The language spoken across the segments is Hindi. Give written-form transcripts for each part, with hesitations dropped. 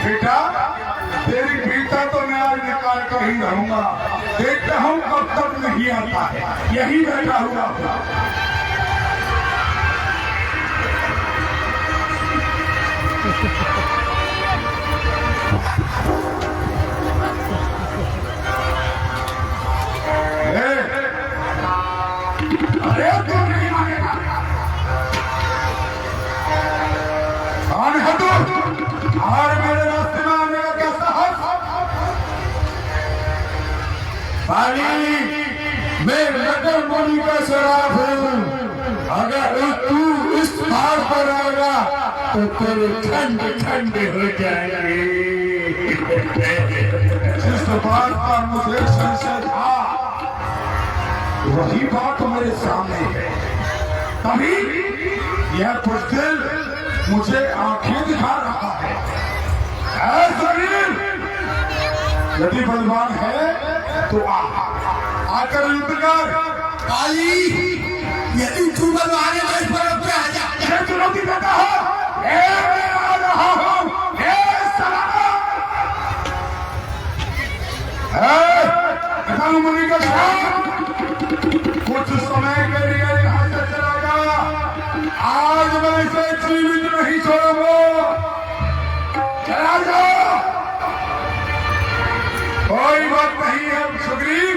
बेटा तेरी भीतर तो मैं आज निकाल कर ही रहूंगा। देखता हूँ कब तक नहीं आता है, यही बैठा हुआ था। अरे तू नहीं मानेगा। कौन है तू? और मेरे रास्ते में आने का क्या साहस? बाली, मैं नगर मुनि का शराब हूँ। अगर तू इस बार पर आएगा तो तेरे खंड खंड हो जाएंगे। जिस बात का मुझे संशय था वही बात मेरे सामने है। तभी यह पुष्टिल मुझे आंखें दिखा रहा है। यदि बलवान है तो आकर युद्ध कर। काली, यदि तू बलवान है तो इस पर अब आ जा। चुनौती देता हो। मैं आ रहा हूं। मुनि का कुछ समय के लिए यहाँ से चला गया। आज मैं इसे जीवित नहीं छोड़ूंगा। चला जाओ। कोई बात नहीं है सुग्रीव,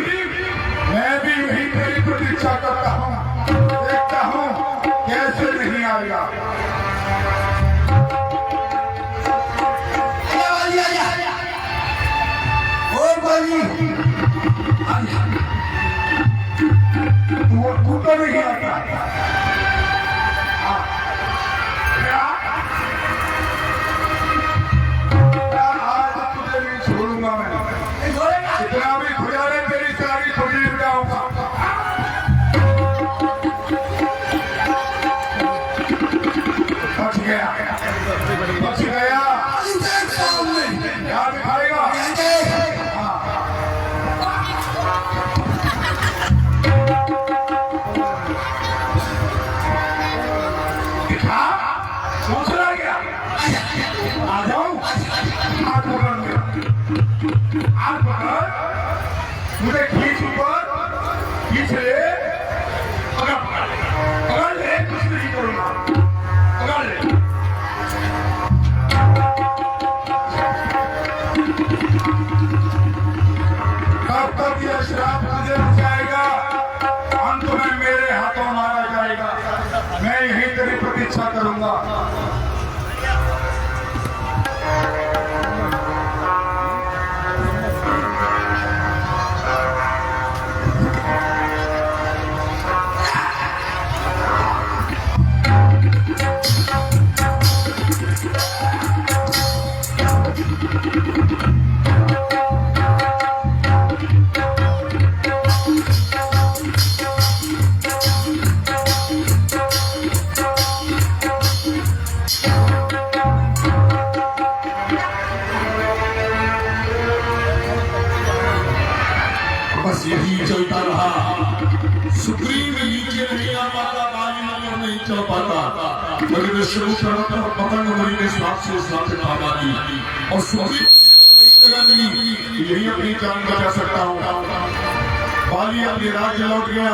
मैं भी वही तेरी प्रतीक्षा करता हूँ। देखता हूँ कैसे नहीं आएगा। तू तो नहीं आता। आज तुझे नहीं छोड़ूंगा मैं। इतना भी खुजारे तेरी सारी छोड़ी जाऊंगा। बच गया, बच गया। क्या दिखाएगा? मुझे खींच ऊपर, खींच ले, पकड़ ले, कुछ नहीं करूंगा। पकड़ ले। कब तक यह श्राप तुझे जाएगा? अंत में मेरे हाथों मारा जाएगा। मैं यही तेरी प्रतीक्षा करूंगा। यही चलता रहा। सुग्रीव नीचे नहीं आ पाता, बाली नहीं चल पाता। मगर शुरू करता पतंग मरी ने साथ से भागा दी और सुग्रीव वही जगह मिली। यही अपनी जान बचा सकता हूँ। बाली अपने राज्य लौट गया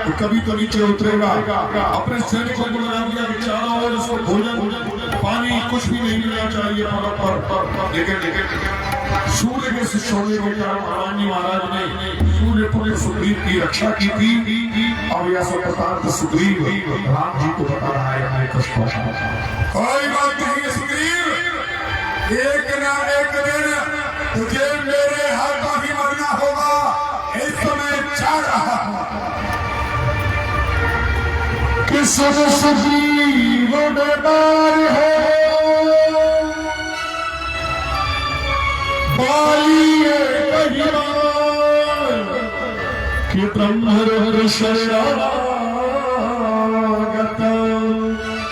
तो कभी तो नीचे उतरेगा। अपने सैनिकों को लगा दिया कि चारों ओर उसको भोजन पानी कुछ भी नहीं मिलना चाहिए पर लेकिन सूर्य के शोले के कारण भगवान महाराज ने सूर्य पुत्र सुग्रीव की रक्षा की थी। और यह सब बता सुग्रीव राम जी को बता रहा है हमारे कष्ट कोई बात नहीं है सुग्रीव, एक ना एक दिन तुझे मेरे हाथों ही मरना होगा। इस समय जा रहा हूं। किस सुग्रीव बेकार है बाली कि ब्रह्म शरणागत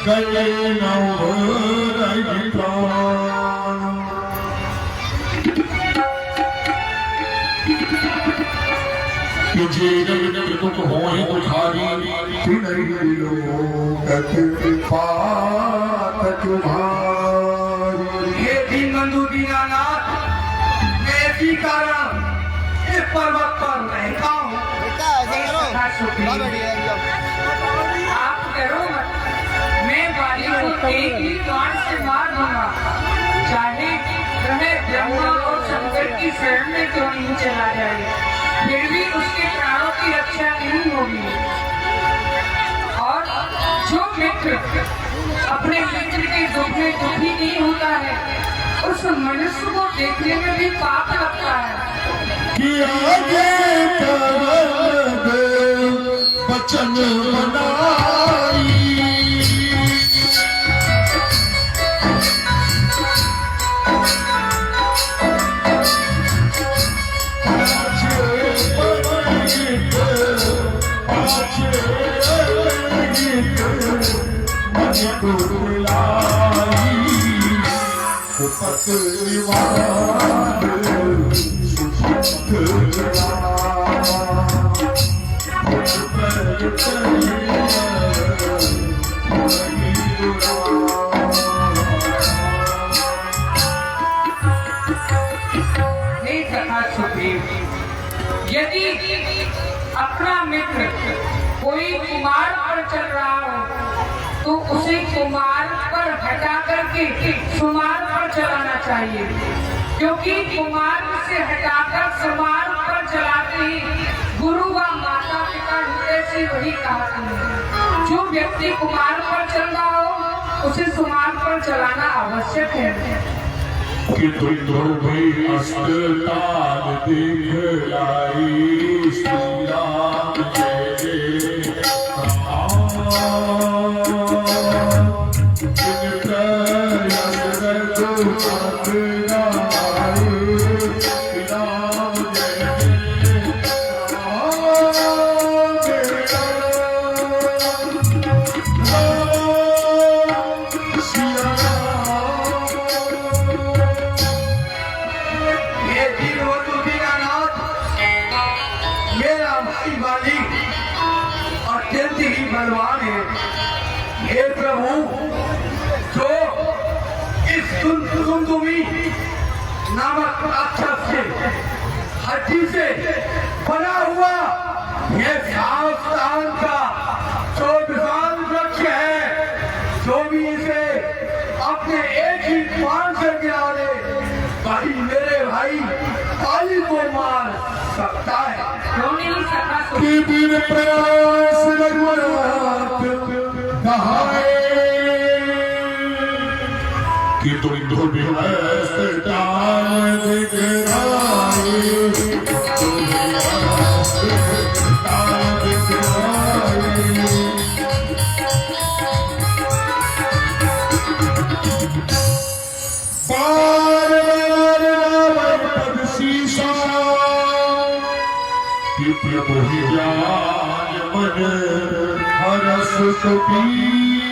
गए नवरहिता। तुझे जगत हो उठारी नहीं लोगत पात तुम्हारी। दीनबंधु दीनानाथ, मैं इसी कारण इस पर्वत पर रहता हूँ। आप डरो मत, मैं बाली को एक ही बाण से मार दूंगा, चाहे वह ब्रह्मा और शंकर की शरण में क्यों नहीं चला जाए, फिर भी उसके प्राणों की रक्षा नहीं होगी। और जो मित्र अपने मित्र के दुख में दुखी नहीं होता है, उस मनुष्य को देखने में भी पाप लगता है। कि आगे करद बचन बनाई, यदि अपना मित्र कोई कुमार पर चल रहा हो तो उसे कुमार पर हटा करके सुमार पर चलाना चाहिए, क्योंकि कुमार से हटाकर सुमार पर चलाते ही गुरु व माता पिता हृदय से वही कहते हैं। जो व्यक्ति कुमार पर चल रहा हो उसे सुमार पर चलाना आवश्यक है। कि तुम भी अस्पताल देख लाई श्रीराम अत्यंत ही बलवान है। हे प्रभु, जो इस दुमदुमी नामक राक्षस से हड्डी से बना हुआ यह सावधान का जो विशाल वृक्ष है, जो भी इसे अपने एक ही बाण से गिरा ले, भाई मेरे भाई काली को मार सकता है। क्यों नहीं सकता? कि बिन प्रयास रघुनाथ कहाए, कि तुम धोबी अस्पताल दिख राए, अस्पताल दिख राए। बार बार पद शीशा कि प्रभु ही जान मन हरस पीसा।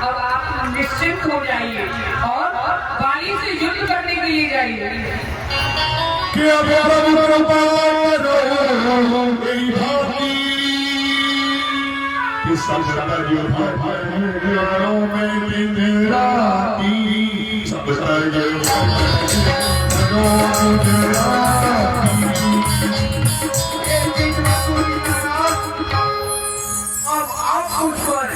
अब आप निश्चिंत हो जाइए और बाली से युद्ध करने के लिए जाइए। कि अब प्रभु कृपा करो मेरी भाती, कि सब युद्धों में दिन राती, सब अब आप उस पर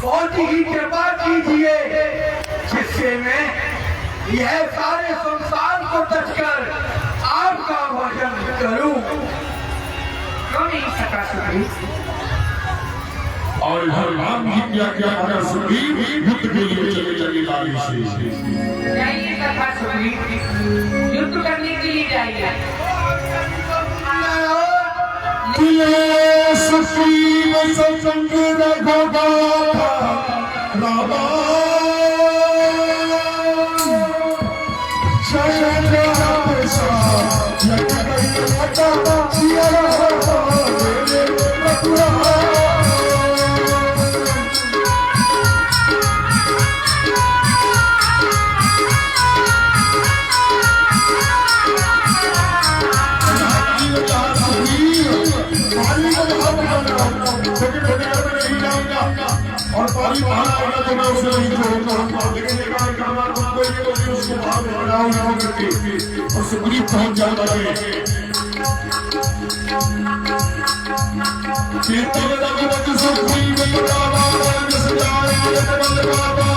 बहुत ही कृपा कीजिए, जिससे मैं यह सारे संसार को तजकर आपका भजन करूं। क्यों नहीं सका सुग्रीव? और इधर राम जी क्या क्या कर सुग्रीव युद्ध के लिए चले चले बाली से। जाइए कथा सुग्रीव, युद्ध करने के लिए जाइए। सुग्रीव संग रघुगा रामा, और पानी बाहर आएगा तो मैं उसे नहीं छोड़ूंगा, लेकिन ये काम करना तुमको ये तो नहीं उसको बाहर भगाऊंगा करके और सुग्रीव पहुंच जाता है। कीर्तन रघुपति सुग्रीव बलराम सजाए बंद बाबा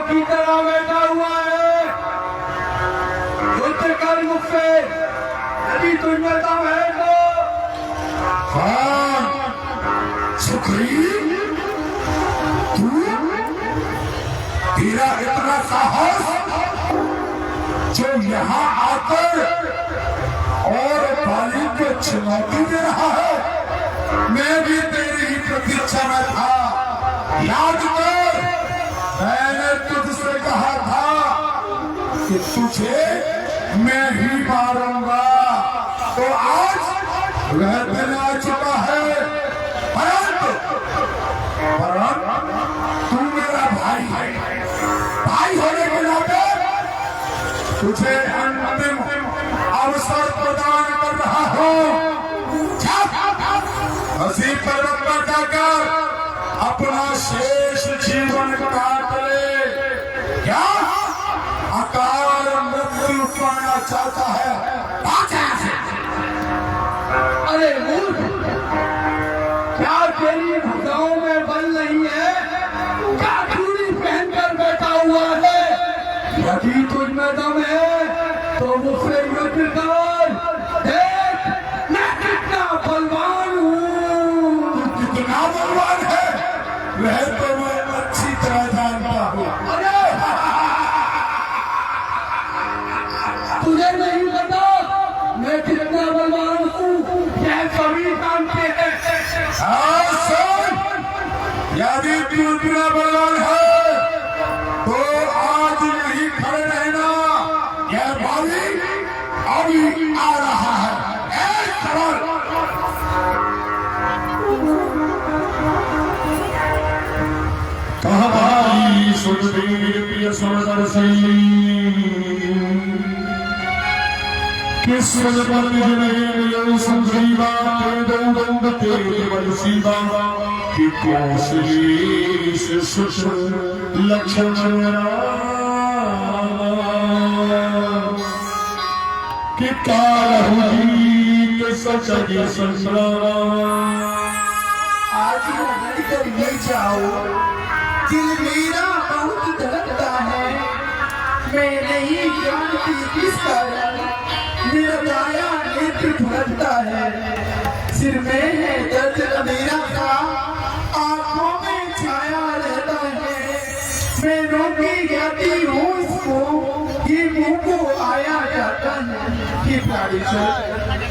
की तरह बैठा हुआ है, युद्ध कर मुझसे, यदि तुझमें दम है तो। हाँ सुग्रीव, तू तेरा इतना साहस जो यहाँ आकर और बाली को चुनौती दे रहा है। मैं भी तेरी ही प्रतीक्षा में था, याद कर मैंने तुझसे कहा था कि तुझे मैं ही मारूंगा, तो आज वह दिन आ चुका है। परंतु तू मेरा भाई है, भाई होने के नाते तुझे अंतिम अवसर प्रदान कर रहा हूँ। हसी पर्वत पर जाकर अपना शेष जीवन काट ले। क्या अकाल मृत्यु पाना चाहता है? अरे मूर्ख, क्या तेरी भुजाओं में बल नहीं है? क्या चूड़ी पहनकर बैठा हुआ है? यदि तुझ में दम है तो मुझसे युद्ध कर, देख मैं कितना बलवान हूँ। कितना बलवान है वह तो मैं अच्छी तरह जानता हूँ। अरे तुझे नहीं पता मैं कितना बलवान हूँ, यह सभी जानते हैं। यदि तू इतना बलवान है तो आज नहीं खड़े रहना, यह बाली अभी आ रहा है। एक सवाल कहा भाई सुग्रीव प्रिय सुंदर सही किस पर नहीं सुग्रीवा के दंड तेरे बलसीवा कि कौशली से सुष लक्ष्मण कि कालहुजी के सचगे संग्राम। आज लड़ कर ले जाओ, दिल मेरा बहुत धड़कता है, मैं नहीं जानती किस कारण मेरा दाया नेत्र धड़कता है। सिर में है दर्द मेरा का, आंखों में छाया रहता है। मैं रोटी जाती हूँ इसको, ये मुंह को आया जाता है कि प्राणी सर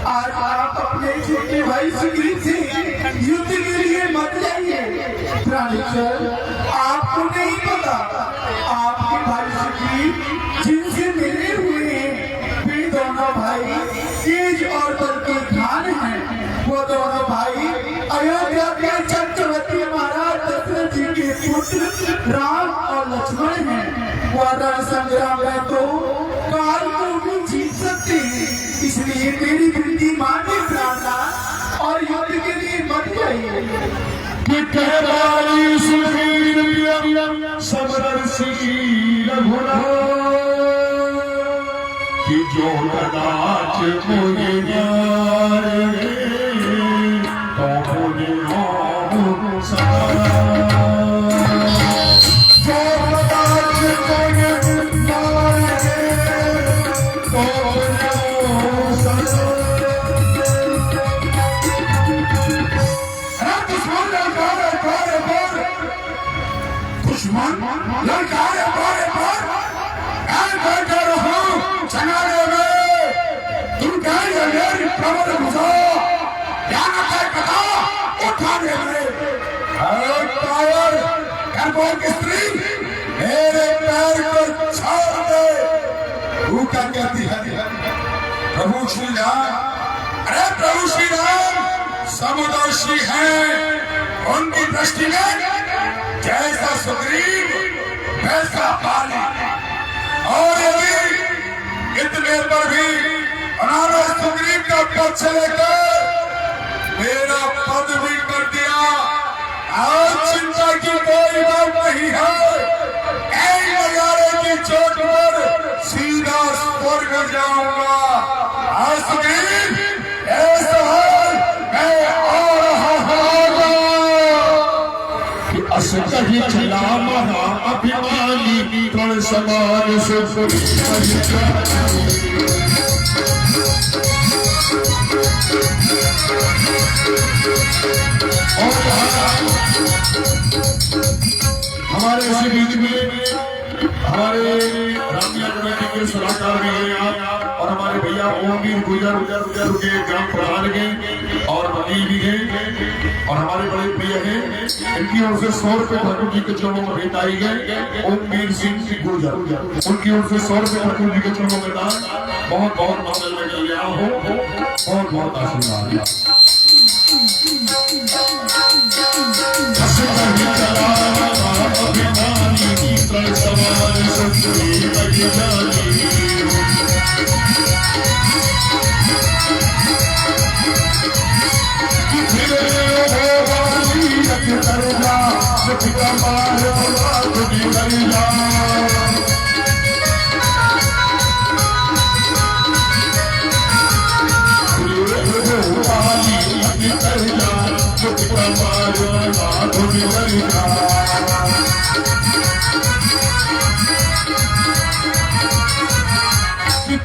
आज आप अपने छोटे भाई सुग्रीव से युद्ध के लिए मत जाइए। प्राणी सर आपको नहीं पता, आपके भाई सुग्रीव जिनसे मिले हुए हैं वे दोनों भाई तेज और बल के खान हैं। वो दोनों भाई अयोध्या के चक्रवर्ती महाराज दशरथ जी के पुत्र राम और लक्ष्मण हैं। वो रण संग्राम में तो काल को भी जीत सकते हैं, इसलिए मेरी विनती माने प्राणा और युद्ध के लिए मत जाइए। कि जो कदाच मुझे जाने तो मुझे हो सका, जो कदाच मुझे जाने तो मुझे हो सका। दुश्मन ललकारे बारे पर बैठा रहो चनारे में, तुम कहेंगे मेरी प्रबल भुजा क्या न कह पता उठाने में। टायर खरगोश की स्त्री मेरे पैर को छोड़ दे। वो क्या कहती है? प्रभु श्री राम, अरे प्रभु श्री राम समदर्शी हैं। उनकी दृष्टि में जैसा सुग्रीव वैसा बाली। और यदि इतने पर भी उन्होंने सुग्रीव का पक्ष लेकर मेरा पद भी कर दिया, आज चिंता की कोई बात नहीं है। एक नजारे की चोट पर सीधा स्वर्ग जाऊंगा। आज सुग्रीव ऐसा है, मैं आ रहा कि असकही चला महा अभिमानी तृण समान से हमारे इसी बीच में हमारे रामिया कमेटी के सलाहकार भी हैं और हमारे भैया ओमवीर गुजर के ग्राम प्रधान हैं और वकील भी हैं और हमारे बड़े भैया हैं। इनकी ओर से 100 रुपए ठाकुर जी के चरणों में भेंट आई गए। ओमवीर सिंह गुजर, उनकी ओर से 100 रुपए ठाकुर जी के चरणों में दान। बहुत बहुत मंगल में कल्याण हो, बहुत बहुत आशीर्वाद।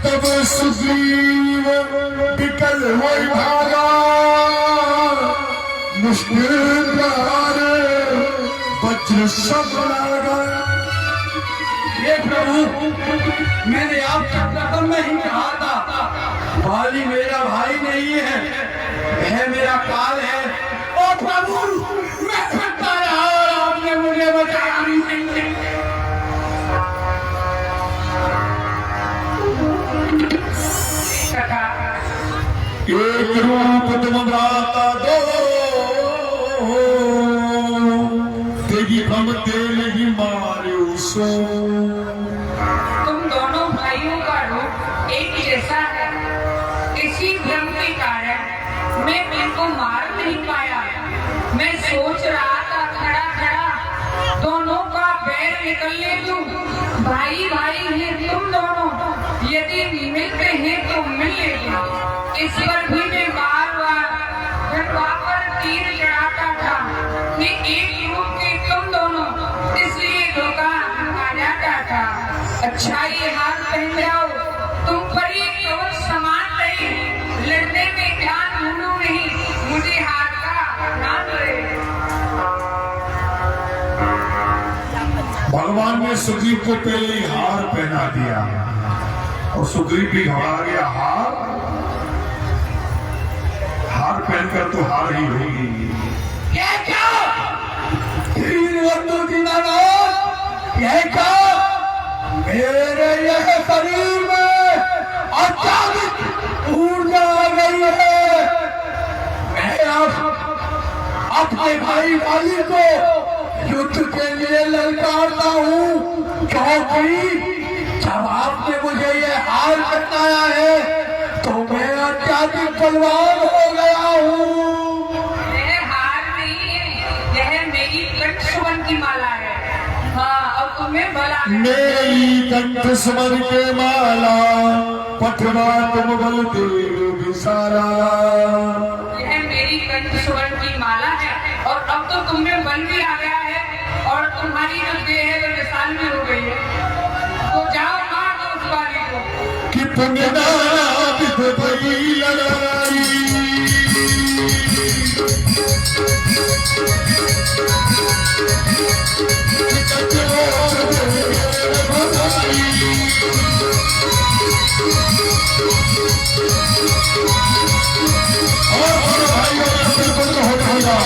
तब सुग्रीव बिकल हो भागा, मुश्किल वज्र सब लगा। ये प्रभु, मैंने आपसे कदम में ही कहा था, बाली मेरा भाई नहीं है, वह मेरा काल है। ओ प्रभु, मैं थकता रहा और आपने मुझे बचाया नहीं। एक रूप तुम भ्राता दो, तेरी हम तेल ही मारे सो। तुम दोनों भाइयों का रूप एक जैसा है। इसी भ्रम के कारण मैं इनको मार नहीं पाया। मैं सोच रहा था खड़ा खड़ा दोनों का पैर निकलने दूं। भाई भाई हैं तुम दोनों, यदि मिलते हैं तो मिल लेंगे। इस पर भी मैं बार बार पर तीर चढ़ाता था कि एक रूप के तुम दोनों, इसलिए धोखा आ जाता था। अच्छा ये हाथ पहन जाओ, तुम पर ये कवच समान रहे। लड़ने में ध्यान भूलो नहीं, मुझे हाथ का ध्यान रहे। भगवान ने सुग्रीव को पहले हार पहना दिया और सुग्रीव भी घबरा गया। हार पहनकर तो हार ही होगी। ये क्या? तीन बंदू दीनानाथ, ये क्या? मेरे यह शरीर में अचानक ऊर्जा आ गई है। मैं अपने भाई वाली को युद्ध के लिए ललकारता हूँ, क्योंकि जब आपने मुझे ये हार बताया है तो मैं अत्याधिक बलवान हो गया हूँ। यह हार नहीं है, यह मेरी कंठ सुमन की माला है। हाँ, अब तुम्हें भला मेरी कंठ सुमन के माला, पठवा तुम बल देव सारा। यह मेरी कंठ सुवर्ण की माला है और अब तो तुम्हें बल भी आ गया है और तुम्हारी जो देह है वो विशाल भी हो गई है। तो जाओ मार दो उस बाली को। कि पुण्यनाथ भई लड़ाई, और भाई बिल्कुल होगा।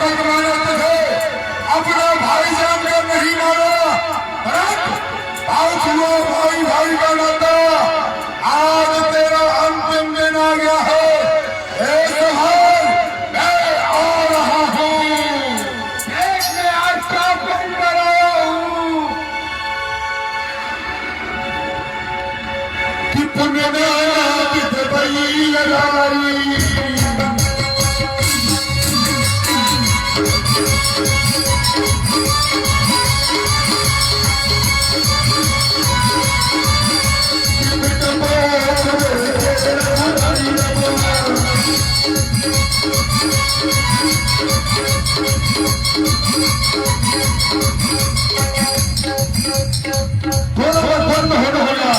तक माना तुझे अपना भाई जानकर नहीं माना। आज हुआ भाई भाई का नाता, आज तेरा अंतिम दिन आ गया है। एक हाल मैं आ रहा हूँ, देख मैं आज क्या कर आया हूँ कि पुण्य ने बई लगाई। बंद होगा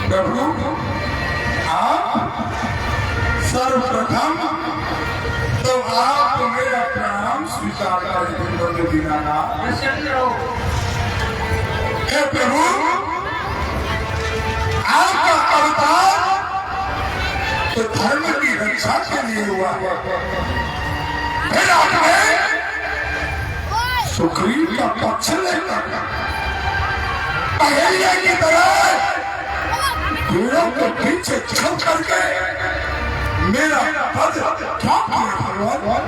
प्रभु आप सर्वप्रथम तो आप मेरा प्रणाम स्वीकार करें दीनानाथ। हे प्रभु आपका अवतार तो धर्म की रक्षा के लिए हुआ, फिर आपने सुग्रीव का पक्ष लेकर अहिल्या की तरह पेड़ों के पीछे चल करके मेरा पद ठाक दिया भगवान।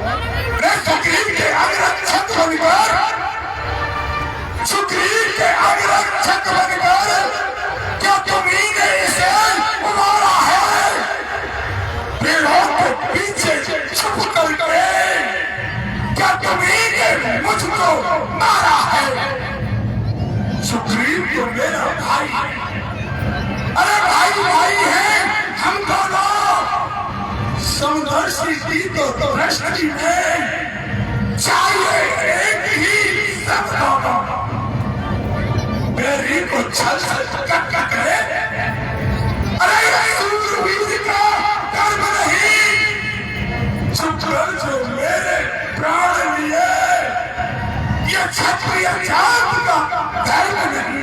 मैं सुग्रीव के अंगरक्षक बनकर, सुग्रीव के अंगरक्षक बनकर क्या तुम्ही ने इसे उमारा है? पेड़ों के पीछे छुप करके क्या तुम्ही ने मुझको मारा है? सुग्रीव तो मेरा भाई, अरे भाई भाई है हम दोनों। समदर्शी की तो दृष्टि में चाहिए एक ही सब दोनों। मेरी को छल कट करे, अरे सूरवीर का कर्म नहीं, जो मेरे प्राण क्षत्रिय जात का धर्म नहीं।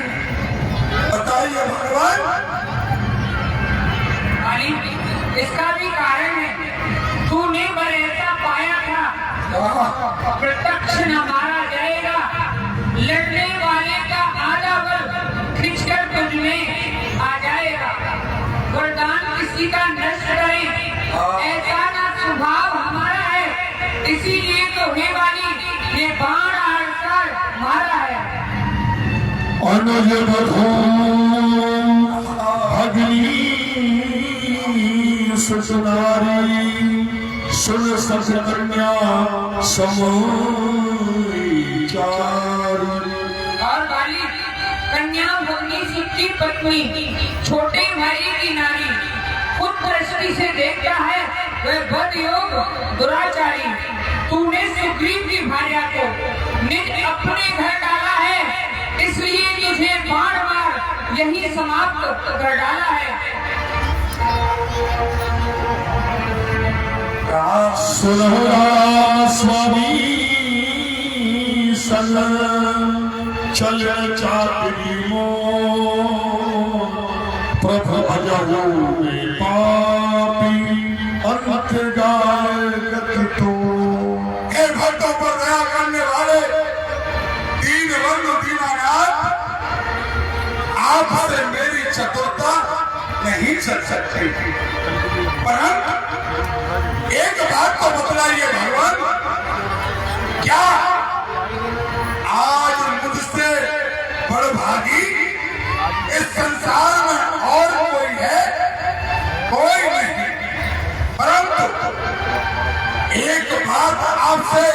बताइए भगवान। इसका भी कारण है, तूने बरेसा पाया था, प्रत्यक्ष न मारा जाएगा, लड़ने वाले का आधा बल खिंचकर तुझ में आ जाएगा। वरदान किसी का नष्ट करे, ऐसा ना स्वभाव हमारा है, इसीलिए तो हे वाली ये बाण आड़कर मारा है। अनुज बधो अग्नि सुनारी सुन सस कन्या समचारी। और वाली कन्या भगनी की पत्नी, छोटे भाई की नारी, खुद दृष्टि से देखता है वह बदयोग दुराचारी। तूने सुग्रीव की भार्या को निज अपने घर डाला है, इसलिए तुझे बाण मार यही समाप्त कर डाला है। सुनहरा स्वामी सन चल चाकरी मो प्रभु भजहु में पापी अंत गाय गति तो। हे भक्तों पर दया करने वाले दीन बंधु दीनानाथ, आपसे मेरी चतुरता नहीं चल सकती, परंतु एक बात तो बतलाइए भगवान, क्या आज मुझसे बड़भागी इस संसार में और कोई है? कोई नहीं। परंतु एक बात आपसे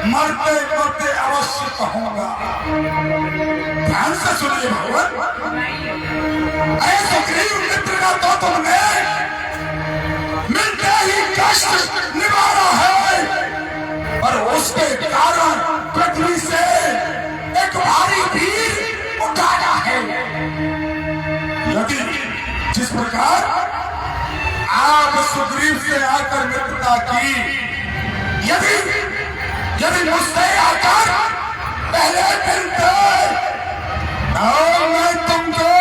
मरते मरते अवश्य कहूंगा, ध्यान से सुनिए भगवान। ऐसे गरीब मित्र का तो तुमने मिलते ही कष्ट निवारा है, और उसके कारण पृथ्वी से एक भारी भीड़ उठाया है। यदि जिस प्रकार आप सुग्रीव से आकर मित्रता की, यदि मुझसे आकर पहले मिलते तो मैं तुमको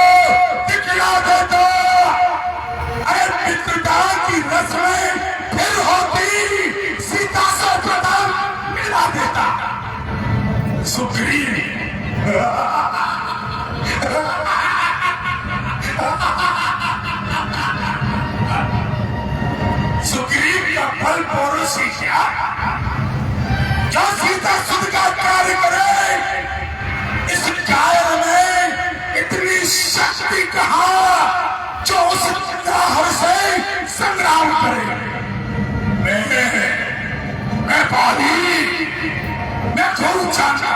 दिखला देता। अरे मित्रता की रस्में फिर होती, सीता से प्रथम मिला देता। सुग्रीव सुग्रीव का फल पौरुष ही क्या, जो सीता सुध का कार्य करे, इस कायर में इतनी शक्ति कहाँ जो उस हर से संग्राम करे। मैं बाली, मैं खूब जानता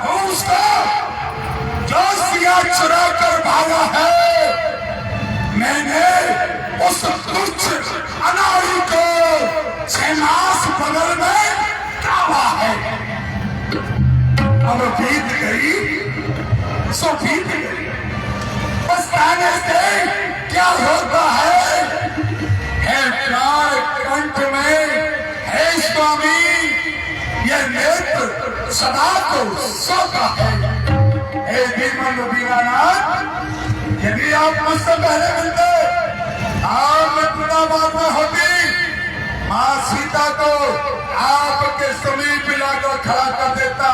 हूँ उसको जो सिया चुरा कर भागा है। मैंने उस तुच्छ अनाड़ी को 6 मास बगल में काबा है। अब बीत गई सो बीत गई, पछताने से क्या होता है? प्यार कंठ में है स्वामी, यह नेत्र सदा को सोता है। हे दीन दीनानाथ, यदि आप मुझसे पहले मिलते, आप मित्रता बात में होती, माँ सीता को आपके समीप लाकर खड़ा कर देता,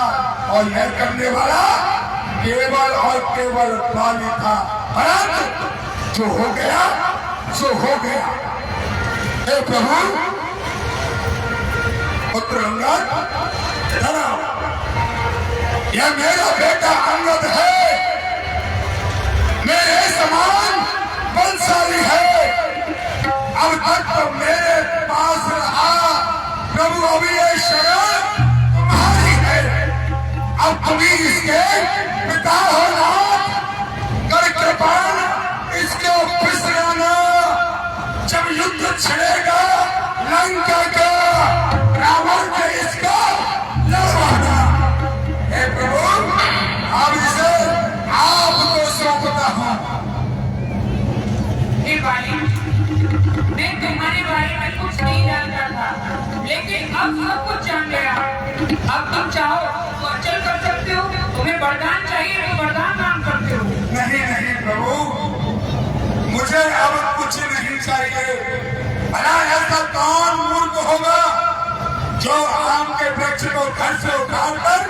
और यह करने वाला केवल और केवल बाली था। परंतु जो हो गया सो हो गया। हे प्रभु, पुत्र अंगद, यह मेरा बेटा अंगद है, मेरे समान बलशाली है। अब तक तो मेरे पास रहा, प्रभु अभी ये शरण तुम्हारी है। अब तुम्ही इसके पिता हो नाथ, कर कृपाण इसको फिसलाना। जब युद्ध छिड़ेगा लंका का, रावण ने इसको लड़वाना। हे प्रभु, अब इसे आपको सौंपता हूँ। हे बाली, मैं तुम्हारे बारे में कुछ नहीं जानता था, लेकिन अब सब कुछ जान गया। अब भला ऐसा कौन मूर्ख होगा जो आम के वृक्ष को घर से उठाकर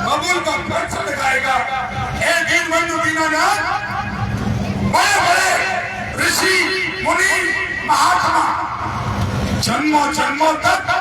बबूल का वृक्ष लगाएगा। एक दिन बंधु दीनानाथ बड़े बड़े ऋषि मुनि महात्मा जन्मों जन्मों तक